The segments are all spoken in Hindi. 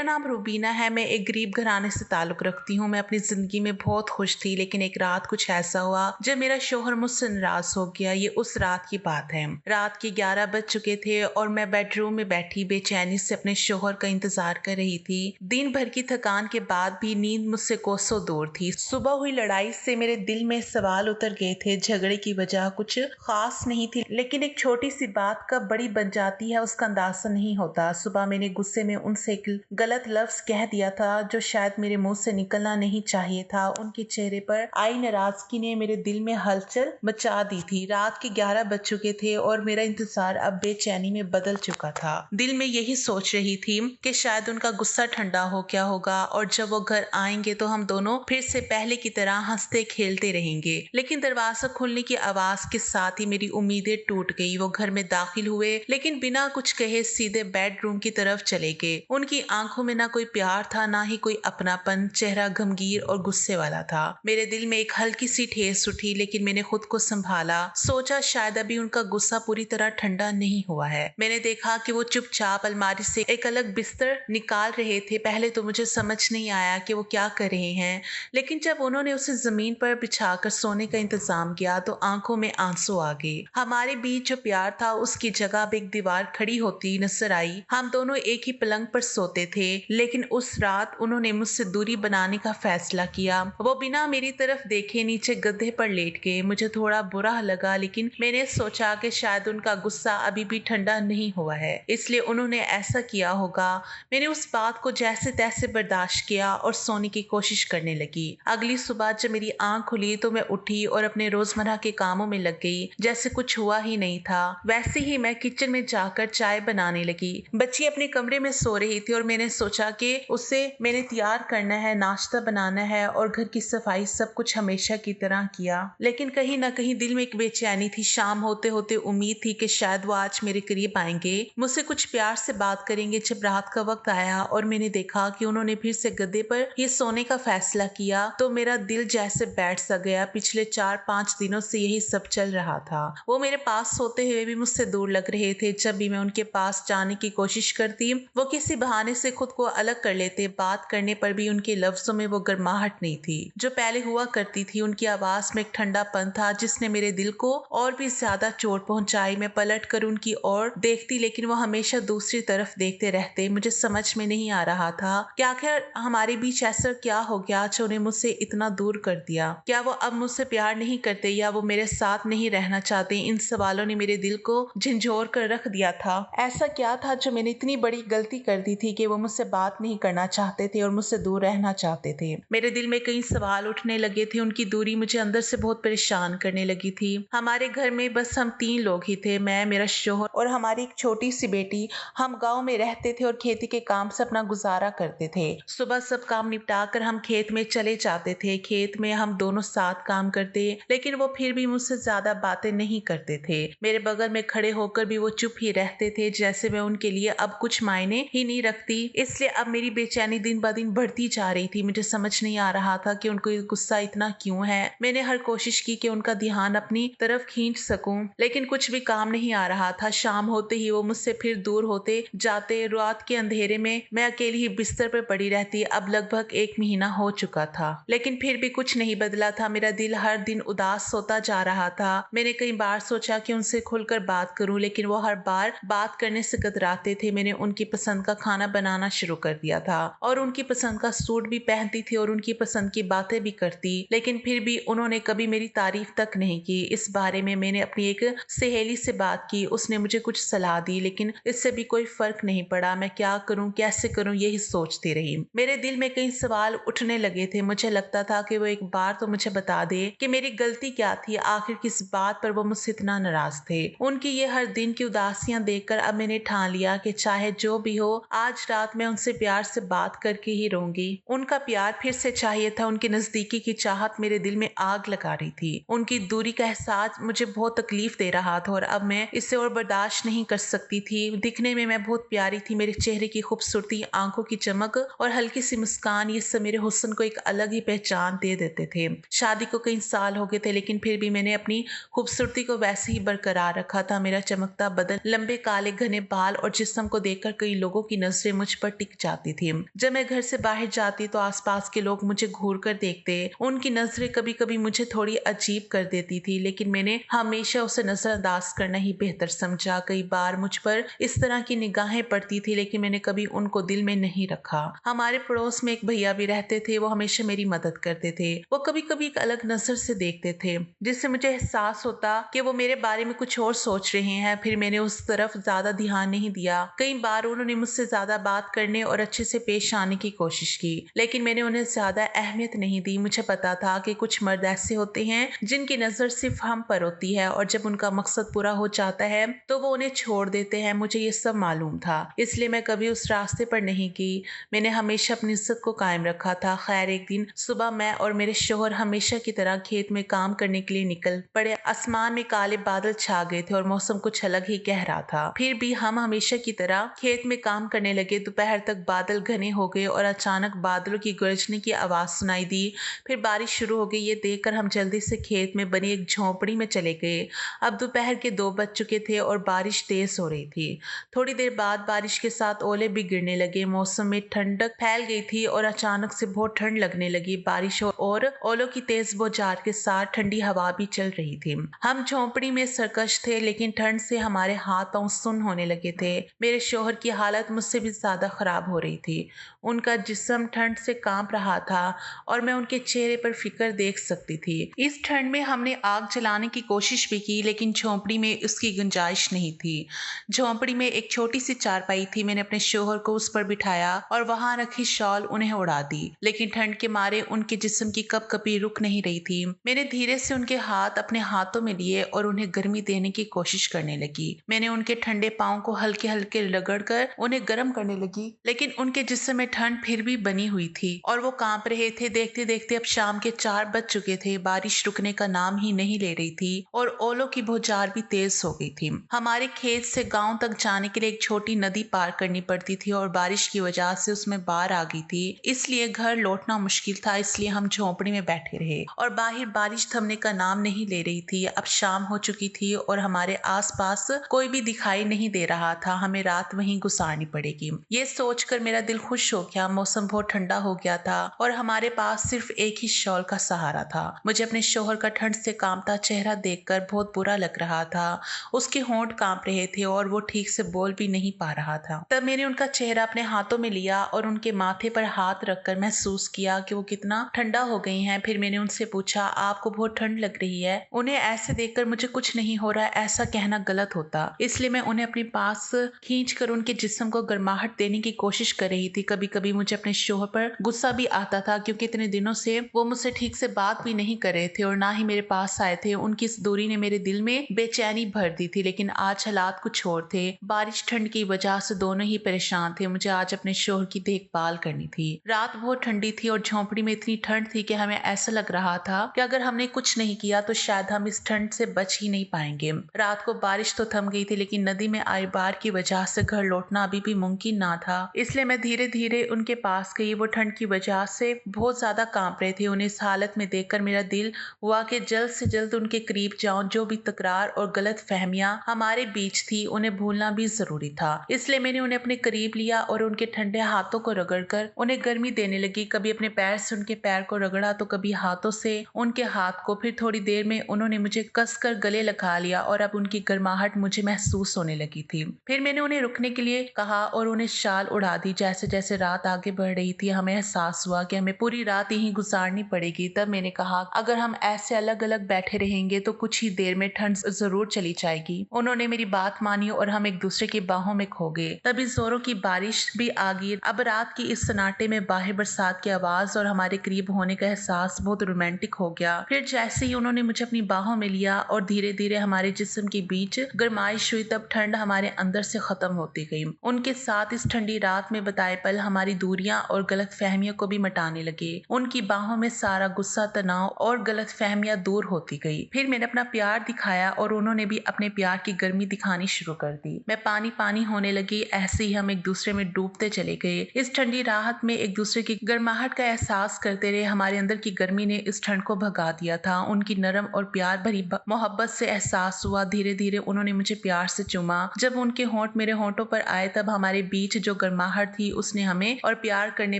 मेरा नाम रूबीना है। मैं एक गरीब घराने से ताल्लुक़ रखती हूँ। मैं अपनी ज़िंदगी में बहुत खुश थी, लेकिन एक रात कुछ ऐसा हुआ जब मेरा शौहर मुझसे नाराज़ हो गया। ये उस रात की बात है। रात के 11 बज चुके थे और मैं बेडरूम में बैठी बेचैनी से अपने शौहर का इंतज़ार कर रही थी। दिन भर की थकान के बाद भी नींद मुझसे कोसों दूर थी। सुबह हुई लड़ाई से मेरे दिल में सवाल उतर गए थे। झगड़े की वजह कुछ ख़ास नहीं थी, लेकिन एक छोटी-सी बात कब बड़ी बन जाती है उसका अंदाज़ा नहीं होता। सुबह मैंने गुस्से में उनसे एक गलत लफ्ज़ कह दिया था जो शायद मेरे मुंह से निकलना नहीं चाहिए था। उनके चेहरे पर आई नाराज़गी ने मेरे दिल में हलचल मचा दी थी। रात के 11 बज चुके थे और मेरा इंतज़ार अब बेचैनी में बदल चुका था। दिल में यही सोच रही थी कि शायद उनका गुस्सा ठंडा हो गया होगा और जब वो घर आएंगे तो हम दोनों फिर से पहले की तरह हंसते खेलते रहेंगे। लेकिन दरवाज़ा खुलने की आवाज़ के साथ ही मेरी उम्मीदें टूट गई। वो घर में दाखिल हुए, लेकिन बिना कुछ कहे सीधे बेडरूम की तरफ चले गए। उनकी आंखों में ना कोई प्यार था, ना ही कोई अपनापन। चेहरा गमगीन और गुस्से वाला था। मेरे दिल में एक हल्की सी ठेस उठी, लेकिन मैंने खुद को संभाला। सोचा शायद अभी उनका गुस्सा पूरी तरह ठंडा नहीं हुआ है। मैंने देखा कि वो चुपचाप अलमारी से एक अलग बिस्तर निकाल रहे थे। पहले तो मुझे समझ नहीं आया कि वो क्या कर रहे हैं, लेकिन जब उन्होंने उसे जमीन पर बिछाकर सोने का इंतजाम किया तो आंखों में आंसू आ गए। हमारे बीच जो प्यार था उसकी जगह अब एक दीवार खड़ी होती नजर आई। हम दोनों एक ही पलंग पर सोते थे, लेकिन उस रात उन्होंने मुझसे दूरी बनाने का फैसला किया। वो बिना मेरी तरफ देखे नीचे गद्दे पर लेट गए। मुझे थोड़ा बुरा लगा, लेकिन मैंने सोचा कि शायद उनका गुस्सा अभी भी ठंडा नहीं हुआ है, इसलिए उन्होंने ऐसा किया होगा। मैंने उस बात को जैसे तैसे बर्दाश्त किया और सोने की कोशिश करने लगी। अगली सुबह जब मेरी आंख खुली तो मैं उठी और अपने रोजमर्रा के कामों में लग गई जैसे कुछ हुआ ही नहीं था। वैसे ही मैं किचन में जाकर चाय बनाने लगी। बच्ची अपने कमरे में सो रही थी और मैंने सोचा कि उसे मैंने तैयार करना है, नाश्ता बनाना है और घर की सफाई, सब कुछ हमेशा की तरह किया। लेकिन कहीं ना कहीं दिल में एक बेचैनी थी। शाम होते होते उम्मीद थी कि शायद वो आज मेरे करीब आएंगे, मुझसे कुछ प्यार से बात करेंगे। जब रात का वक्त आया और मैंने देखा कि उन्होंने फिर से गद्दे पर ये सोने का फैसला किया तो मेरा दिल जैसे बैठ सा गया। पिछले 4-5 दिनों से यही सब चल रहा था। वो मेरे पास सोते हुए भी मुझसे दूर लग रहे थे। जब भी मैं उनके पास जाने की कोशिश करती वो किसी बहाने से खुद को अलग कर लेते। बात करने पर भी उनके लफ्जों में वो गर्माहट नहीं थी जो पहले हुआ करती थी। उनकी आवाज में एक ठंडापन था जिसने मेरे दिल को और भी ज्यादा चोट पहुंचाई। मैं पलट कर उनकी ओर देखती, लेकिन वो हमेशा दूसरी तरफ देखते रहते। मुझे समझ में नहीं आ रहा था कि आखिर हमारे बीच ऐसा क्या हो गया जो उन्हें मुझसे इतना दूर कर दिया। क्या वो अब मुझसे प्यार नहीं करते या वो मेरे साथ नहीं रहना चाहते? इन सवालों ने मेरे दिल को झंझोर कर रख दिया था। ऐसा क्या था जो मैंने इतनी बड़ी गलती कर दी थी कि वो मुझसे बात नहीं करना चाहते थे और मुझसे दूर रहना चाहते थे? मेरे दिल में कई सवाल उठने लगे थे। उनकी दूरी मुझे अंदर से बहुत परेशान करने लगी थी। हमारे घर में बस हम 3 लोग ही थे, मैं, मेरा शौहर और हमारी एक छोटी सी बेटी। हम गांव में रहते थे और खेती के काम से अपना गुजारा करते थे। सुबह सब काम निपटा कर हम खेत में चले जाते थे। खेत में हम दोनों साथ काम करते, लेकिन वो फिर भी मुझसे ज्यादा बातें नहीं करते थे। मेरे बगल में खड़े होकर भी वो चुप ही रहते थे, जैसे मैं उनके लिए अब कुछ मायने ही नहीं रखती। इसलिए अब मेरी बेचैनी दिन ब दिन बढ़ती जा रही थी। मुझे समझ नहीं आ रहा था कि उनको ये गुस्सा इतना क्यों है। मैंने हर कोशिश की कि उनका ध्यान अपनी तरफ खींच सकूं, लेकिन कुछ भी काम नहीं आ रहा था। शाम होते ही वो मुझसे फिर दूर होते जाते। रात के अंधेरे में मैं अकेली ही बिस्तर पर पड़ी रहती। अब लगभग 1 महीना हो चुका था, लेकिन फिर भी कुछ नहीं बदला था। मेरा दिल हर दिन उदास होता जा रहा था। मैंने कई बार सोचा कि उनसे खुलकर बात करूं, लेकिन वो हर बार बात करने से कतराते थे। मैंने उनकी पसंद का खाना बनाना शुरू कर दिया था और उनकी पसंद का सूट भी पहनती थी और उनकी पसंद की बातें भी करती, लेकिन फिर भी उन्होंने कभी मेरी तारीफ तक नहीं की। इस बारे में मैंने अपनी एक सहेली से बात की। उसने मुझे कुछ सलाह दी, लेकिन इससे भी कोई फर्क नहीं पड़ा। मैं क्या करूं, कैसे करूं, यही सोचती रही। मेरे दिल में कई सवाल उठने लगे थे। मुझे लगता था कि वो एक बार तो मुझे बता दे कि मेरी गलती क्या थी, आखिर किस बात पर वो मुझसे इतना नाराज थे। उनकी ये हर दिन की उदासियां देखकर अब मैंने ठान लिया कि चाहे जो भी हो, आज रात मैं उनसे प्यार से बात करके ही रहूंगी। उनका प्यार फिर से चाहिए था। उनकी नजदीकी की चाहत मेरे दिल में आग लगा रही थी। उनकी दूरी का एहसास मुझे बहुत तकलीफ दे रहा था और अब मैं इसे और बर्दाश्त नहीं कर सकती थी। दिखने में मैं बहुत प्यारी थी। मेरे चेहरे की खूबसूरती, आंखों की चमक और हल्की सी मुस्कान, ये सब मेरे हुस्न को एक अलग ही पहचान दे देते थे। शादी को कई साल हो गए थे, लेकिन फिर भी मैंने अपनी खूबसूरती को वैसे ही बरकरार रखा था। मेरा चमकता बदन, लंबे काले घने बाल और जिस्म को देखकर कई लोगों की नजरें मुझ पर टिक जाती थी। जब मैं घर से बाहर जाती तो आसपास के लोग मुझे घूर कर देखते। उनकी नजरें कभी कभी मुझे थोड़ी अजीब कर देती थी, लेकिन मैंने हमेशा उसे नजरअंदाज करना ही बेहतर समझा। कई बार मुझ पर इस तरह की निगाहें पड़ती थी, लेकिन मैंने कभी उनको दिल में नहीं रखा। हमारे पड़ोस में एक भैया भी रहते थे। वो हमेशा मेरी मदद करते थे। वो कभी कभी एक अलग नजर से देखते थे, जिससे मुझे एहसास होता कि वो मेरे बारे में कुछ और सोच रहे हैं। फिर मैंने उस तरफ ज्यादा ध्यान नहीं दिया। कई बार उन्होंने मुझसे ज्यादा बात करने और अच्छे से पेश आने की कोशिश की, लेकिन मैंने उन्हें ज्यादा अहमियत नहीं दी। मुझे पता था कि कुछ मर्द ऐसे होते हैं जिनकी नजर सिर्फ हम पर होती है, और जब उनका मकसद पूरा हो जाता है तो वो उन्हें छोड़ देते हैं। मुझे ये सब मालूम था, इसलिए मैं कभी उस रास्ते पर नहीं गई। मैंने हमेशा अपनी इज्जत को कायम रखा था। खैर, एक दिन सुबह मैं और मेरे शोहर हमेशा की तरह खेत में काम करने के लिए निकल पड़े। आसमान में काले बादल छा गए थे और मौसम कुछ अलग ही कह रहा था। फिर भी हम हमेशा की तरह खेत में काम करने लगे। दोपहर तक बादल घने हो गए और अचानक बादलों की गरजने की आवाज सुनाई दी। फिर बारिश शुरू हो गई। ये देखकर हम जल्दी से खेत में बनी एक झोंपड़ी में चले गए। अब दोपहर के 2 बज चुके थे और बारिश तेज हो रही थी। थोड़ी देर बाद बारिश के साथ ओले भी गिरने लगे। मौसम में ठंडक फैल गई थी और अचानक से बहुत ठंड लगने लगी। बारिश और ओलों की तेज बौछार के साथ ठंडी हवा भी चल रही थी। हम झोंपड़ी में सरकश थे, लेकिन ठंड से हमारे हाथ पांव सुन्न होने लगे थे। मेरे शोहर की हालत मुझसे भी ज्यादा खराब हो रही थी। उनका जिस्म ठंड से कांप रहा था और मैं उनके चेहरे पर फिक्र देख सकती थी। इस ठंड में हमने आग जलाने की कोशिश भी की, लेकिन झोंपड़ी में उसकी गुंजाइश नहीं थी। झोंपड़ी में एक छोटी सी चारपाई थी। मैंने अपने शोहर को उस पर बिठाया और वहां रखी शॉल उन्हें उड़ा दी, लेकिन ठंड के मारे उनके जिस्म की कपकपी रुक नहीं रही थी। मैंने धीरे से उनके हाथ अपने हाथों में लिए और उन्हें गर्मी देने की कोशिश करने लगी। मैंने उनके ठंडे पांव को हल्के हल्के रगड़कर उन्हें गर्म करने लगी, लेकिन उनके जिस्म में ठंड फिर भी बनी हुई थी और वो कांप रहे थे। देखते देखते अब शाम के 4 बज चुके थे। बारिश रुकने का नाम ही नहीं ले रही थी और ओलों की बौछार भी तेज हो गई थी। हमारे खेत से गांव तक जाने के लिए एक छोटी नदी पार करनी पड़ती थी और बारिश की वजह से उसमें बाढ़ आ गई थी, इसलिए घर लौटना मुश्किल था। इसलिए हम झोंपड़ी में बैठे रहे और बाहर बारिश थमने का नाम नहीं ले रही थी। अब शाम हो चुकी थी और हमारे आसपास कोई भी दिखाई नहीं दे रहा था। हमें रात वहीं गुजारनी पड़ेगी। ये सोचकर मेरा दिल खुश हो गया। मौसम बहुत ठंडा हो गया था और हमारे पास सिर्फ एक ही शॉल का सहारा था। मुझे अपने शोहर का ठंड से कांपता चेहरा देखकर बहुत बुरा लग रहा था। उसके होंठ कांप रहे थे और वो ठीक से बोल भी नहीं पा रहा था। तब मैंने उनका चेहरा अपने हाथों में लिया और उनके माथे पर हाथ रखकर महसूस किया कि वो कितना ठंडा हो गई हैं। फिर मैंने उनसे पूछा, आपको बहुत ठंड लग रही है? उन्हें ऐसे देखकर मुझे कुछ नहीं हो रहा, ऐसा कहना गलत होता, इसलिए मैं उन्हें अपने पास खींचकर उनके जिस्म को गर्माहट देने की कोशिश कर रही थी। कभी कभी मुझे अपने शोहर पर गुस्सा भी आता था, क्योंकि इतने दिनों से वो मुझसे ठीक से बात भी नहीं कर रहे थे और ना ही मेरे पास आए थे। उनकी इस दूरी ने मेरे दिल में बेचैनी भर दी थी। लेकिन आज हालात कुछ और थे। बारिश ठंड की वजह से दोनों ही परेशान थे। मुझे आज अपने शोहर की देखभाल करनी थी। रात बहुत ठंडी थी और झोंपड़ी में इतनी ठंड थी कि हमें ऐसा लग रहा था कि अगर हमने कुछ नहीं किया तो शायद हम इस ठंड से बच ही नहीं पाएंगे। रात को बारिश तो थम गई थी, लेकिन नदी में आई बाढ़ की वजह से घर लौटना अभी भी मुमकिन ना था। इसलिए मैं धीरे धीरे उनके पास गई। वो ठंड की वजह से बहुत ज्यादा कांप रहे थे। उन्हें इस हालत में देखकर मेरा दिल हुआ कि जल्द से जल्द उनके करीब जाऊं। जो भी तकरार और गलत फहमियां हमारे बीच थी, उन्हें भूलना भी जरूरी था। इसलिए मैंने उन्हें अपने करीब लिया और उनके ठंडे हाथों को रगड़कर उन्हें गर्मी देने लगी। कभी अपने पैर से उनके पैर को रगड़ा तो कभी हाथों से उनके हाथ को। फिर थोड़ी देर में उन्होंने मुझे कसकर गले लगा लिया और अब उनकी गर्माहट मुझे महसूस होने लगी थी। फिर मैंने उन्हें रुकने के लिए कहा और उन्हें शाल उड़ा दी। जैसे जैसे रात आगे बढ़ रही थी, हमें एहसास हुआ कि हमें पूरी रात यहीं गुजारनी पड़ेगी। तब मैंने कहा, अगर हम ऐसे अलग अलग बैठे रहेंगे तो कुछ ही देर में ठंड जरूर चली जाएगी। उन्होंने मेरी बात मानी और हम एक दूसरे की बाहों में खो गए। तभी जोरों की बारिश भी आ गई। अब रात की इस सन्नाटे में बाहर बरसात की आवाज और हमारे करीब होने का एहसास बहुत रोमांटिक हो गया। फिर जैसे ही उन्होंने मुझे अपनी बाहों में लिया और धीरे धीरे हमारे जिस्म के बीच गर्माइश हुई, तब ठंड हमारे अंदर से खत्म होती गई। उनके साथ इस ठंडी रात में बताए पल हमारी दूरियां और गलत फहमियों को भी मिटाने लगे। उनकी बाहों में सारा गुस्सा, तनाव और गलत फहमियां दूर होती गई। फिर मैंने अपना प्यार दिखाया और उन्होंने भी अपने प्यार की गर्मी दिखानी शुरू कर दी। मैं पानी पानी होने लगी। ऐसे ही हम एक दूसरे में डूबते चले गए। इस ठंडी राहत में एक दूसरे की गर्माहट का एहसास करते रहे। हमारे अंदर की गर्मी ने इस ठंड को भगा दिया था। उनकी नरम और प्यार भरी मोहब्बत से एहसास हुआ। धीरे धीरे उन्होंने मुझे प्यार से चूमा। जब उनके होंठ मेरे होंठों पर आए, तब हमारे बीच जो गर्माहट थी उसने हमें और प्यार करने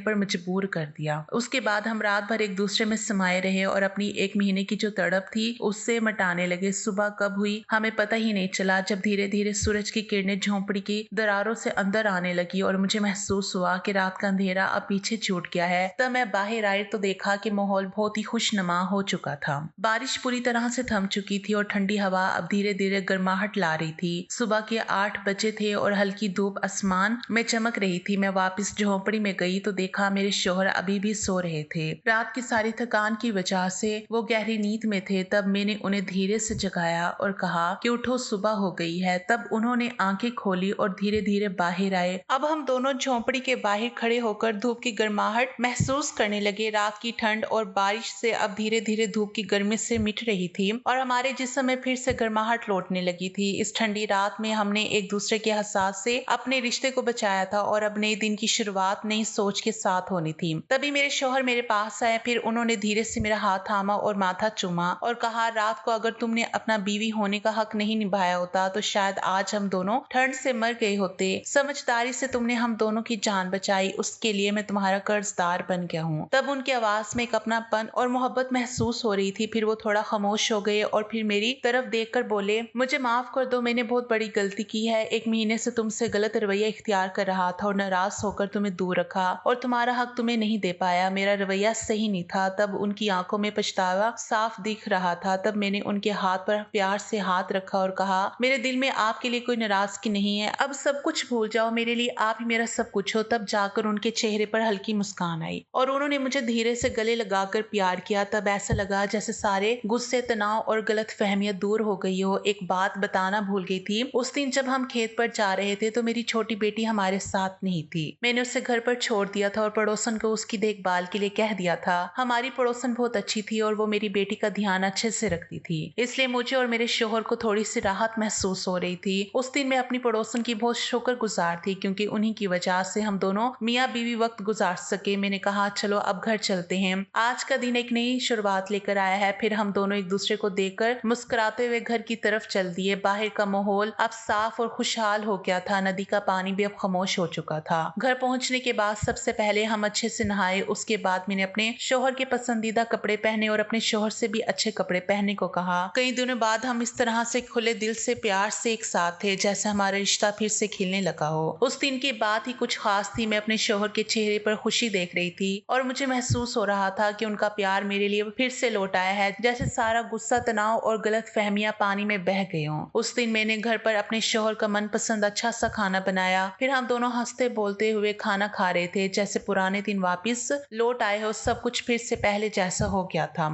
पर मजबूर कर दिया। उसके बाद हम रात भर एक दूसरे में समाये रहे और अपनी 1 महीने की जो तड़प थी उससे मटाने लगे। सुबह कब हुई हमें पता ही नहीं चला। जब धीरे धीरे सूरज की किरणें झोंपड़ी की दरारों से अंदर आने लगी और मुझे महसूस हुआ कि रात का अंधेरा अब पीछे छूट गया है, तब मैं बाहर आई तो देखा कि माहौल बहुत ही खुशनुमा हो चुका था। बारिश पूरी तरह से थम चुकी थी और ठंडी हवा अब धीरे धीरे गर्माहट ला रही थी। सुबह के 8 बजे थे और हल्की धूप आसमान में चमक रही थी। मैं वापस झोंपड़ी में गई तो देखा मेरे शौहर अभी भी सो रहे थे। रात की सारी थकान की वजह से वो गहरी नींद में थे। तब मैंने उन्हें धीरे से जगाया और कहा कि उठो, सुबह हो गई है। तब उन्होंने आंखें खोली और धीरे धीरे बाहर आए। अब हम दोनों झोंपड़ी के बाहर खड़े होकर धूप की गर्माहट महसूस करने लगे। रात की ठंड और बारिश से अब धीरे धीरे धूप की गर्मी से मिट रही थी और हमारे जिस्म में फिर से गर्माहट लौटने लगी थी। इस ठंडी रात में हमने एक दूसरे के एहसास से अपने रिश्ते को बचाया था और अब नए दिन की शुरुआत नई सोच के साथ होनी थी। तभी मेरे शौहर मेरे पास आए। फिर उन्होंने धीरे से मेरा हाथ थामा और माथा चूमा और कहा, रात को अगर तुमने अपना बीवी होने का हक नहीं निभाया होता तो शायद आज हम दोनों ठंड से मर गए होते। समझदारी से तुमने हम दोनों की जान बचाई, उसके लिए मैं तुम्हारा कर्जदार बन गया हूँ। तब उनकी आवाज में एक अपनापन और मोहब्बत महसूस हो रही थी। फिर वो थोड़ा खामोश हो गए और फिर मेरी तरफ देखकर बोले, मुझे माफ कर दो, मैंने बहुत बड़ी गलती की है। 1 महीने से तुमसे गलत रवैया इख्तियार कर रहा था और नाराज होकर तुम्हें दूर रखा और तुम्हारा हक तुम्हें नहीं दे पाया। मेरा रवैया सही नहीं था। तब उनकी आंखों में पछतावा साफ दिख रहा था। तब मैंने उनके हाथ पर प्यार से हाथ रखा और कहा, मेरे दिल में आपके लिए कोई नाराजगी नहीं है। अब सब कुछ भूल जाओ, मेरे लिए आप ही मेरा सब कुछ हो। तब जाकर उनके चेहरे पर हल्की मुस्कान आई और उन्होंने मुझे धीरे से गले लगाकर प्यार किया। तब ऐसा लगा जैसे सारे गुस्से, तनाव और गलत फहमियां दूर हो गई हो। एक बात बताना भूल गई थी। उस दिन जब हम खेत पर जा रहे थे तो मेरी छोटी बेटी हमारे साथ नहीं थी। मैंने उसे घर पर छोड़ दिया था और पड़ोसन को उसकी देखभाल के लिए कह दिया था। हमारी पड़ोसन बहुत अच्छी थी और वो मेरी बेटी का ध्यान अच्छे से रखती थी, इसलिए मुझे और मेरे शौहर को थोड़ी सी राहत महसूस हो रही थी। उस दिन मैं अपनी पड़ोसन की बहुत शुक्रगुजार थी क्योंकि उन्हीं की वजह से हम दोनों मियाँ बीवी वक्त गुजार सके। मैंने कहा, चलो अब घर चलते हैं, आज का दिन एक नई शुरुआत लेकर आया है। फिर हम दोनों एक दूसरे को देखकर मुस्कुराते हुए घर की तरफ चल दिए। बाहर का माहौल अब साफ और खुशहाल हो गया था। नदी का पानी भी अब खामोश हो चुका था। घर पहुंचने के बाद सबसे पहले हम अच्छे से नहाए। उसके बाद मैंने अपने शौहर के पसंदीदा कपड़े पहने और अपने शौहर से भी अच्छे कपड़े पहनने को कहा। कई दिनों बाद हम इस तरह से खुले दिल से प्यार से एक साथ थे जैसे हमारा रिश्ता फिर से खिलने लगा हो। उस दिन की बात ही कुछ खास थी। मैं अपने शौहर के चेहरे पर खुशी देख रही थी और मुझे महसूस हो रहा था कि उनका प्यार मेरे लिए फिर से लौट आया है, जैसे सारा गुस्सा, तनाव और गलत फहमियां पानी में बह गई हों। उस दिन मैंने घर पर अपने शौहर का मनपसंद अच्छा सा खाना बनाया। फिर हम दोनों हंसते बोलते हुए खाना खा रहे थे जैसे पुराने दिन वापस लौट आए हो। सब कुछ फिर से पहले जैसा हो गया था।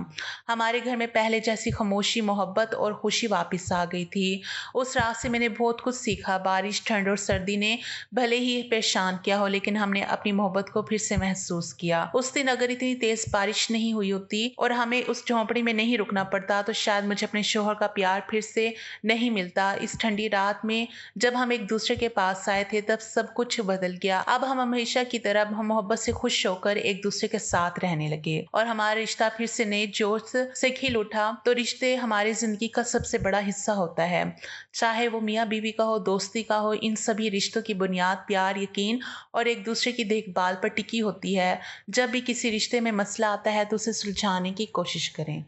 हमारे घर में पहले जैसी खामोशी, मोहब्बत और खुशी वापस आ गई थी। उस रात से मैंने बहुत कुछ सीखा। बारिश, ठंड और सर्दी ने भले ही परेशान किया हो लेकिन हमने अपनी मोहब्बत को फिर से महसूस किया। उस दिन अगर इतनी तेज बारिश नहीं हुई होती और हमें उस झोंपड़ी में नहीं रुकना पड़ता तो शायद मुझे अपने शौहर का प्यार फिर से नहीं मिलता। इस ठंडी रात में जब हम एक दूसरे के पास आए थे तब सब कुछ बदल गया। अब हम हमेशा की तरह हम मोहब्बत से खुश होकर एक दूसरे के साथ रहने लगे और हमारा रिश्ता फिर से नए जोश से खिल उठा। तो रिश्ते हमारी जिंदगी का सबसे बड़ा हिस्सा होता है, चाहे वो मियाँ बीवी का हो, दोस्ती का हो। इन सभी रिश्तों की बुनियाद प्यार, यकीन और एक दूसरे की देखभाल पर टिकी होती है। जब भी किसी रिश्ते में मसला आता है तो उसे सुलझाने की कोशिश करें।